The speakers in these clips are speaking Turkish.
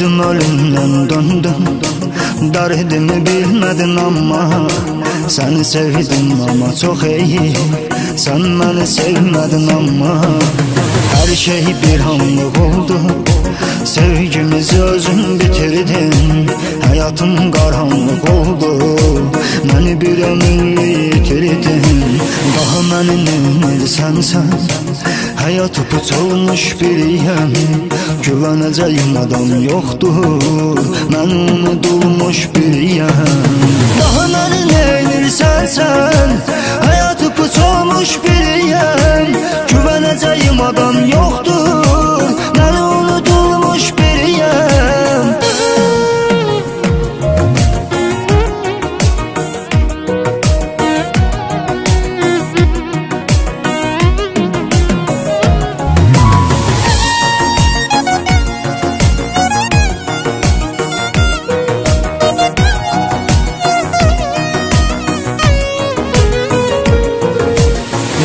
Gördüm ölümden döndüm, derdimi bilmedin ama seni sevdim ama çok iyi. Sen beni sevmedin ama her şey bir anlık oldu. Sevgimizi özün bitirdin, hayatım karanlık oldu. Beni bir ömür yitirdin, daha beni neymirsen sen. Hayat upuç olmuş biriyim, güveneceğim adam yoktur. Ben unutulmuş biriyim, daha beni neymirsen sen. Hayat upuç olmuş biriyim, güveneceğim adam yoktur. Ben unutulmuş biriyim.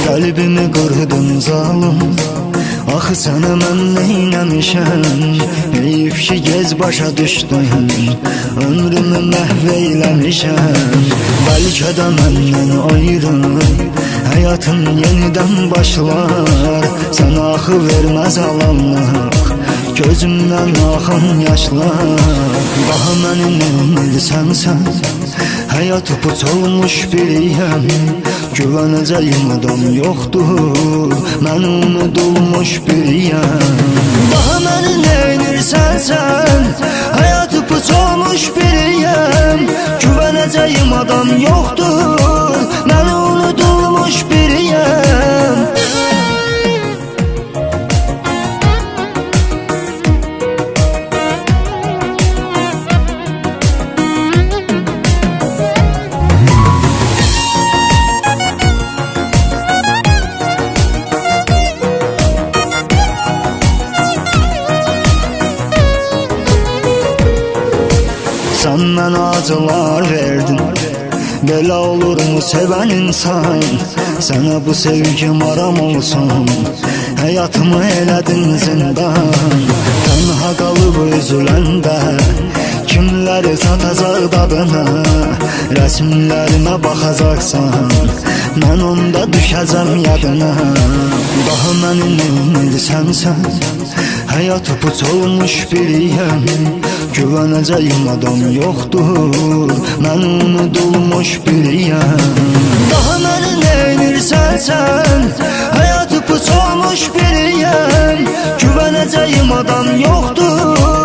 Kalbimi kırdın zalim, ah sana mən neyləmişəm. Heyif ki gez başa düşdüm, ömrümü məhv eyləmişəm. Bəlkə də məndən ayrı həyatın yenidən başlar. Sənə axı verməz alanlıq, gözümdən axan yaşlar. Daha məni neymirsən sən, hayat upuç olmuş biriyim, güveneceğim adam yoktur. Ben unutulmuş biriyim, daha beni neymirsen sen. Hayat upuç olmuş biriyim, güveneceğim adam yoktur. Ben unutulmuş biriyim. Sen bana acılar verdin, belə olur mu seven insan? Sana bu sevgim aram olsun, hayatımı elədin zindan. Tənha qalıb üzüləndə kimləri satacaq dadına? Rəsmlərimə baxacaqsan, mən onda düşəcəm yadına. Daha məni neymirsən sən, hayat upuç olmuş biriyim, güveneceğim adam yoktur. Ben unutulmuş biriyim, daha beni neymirsen sen. Hayat upuç olmuş biriyim, güveneceğim adam yoktur.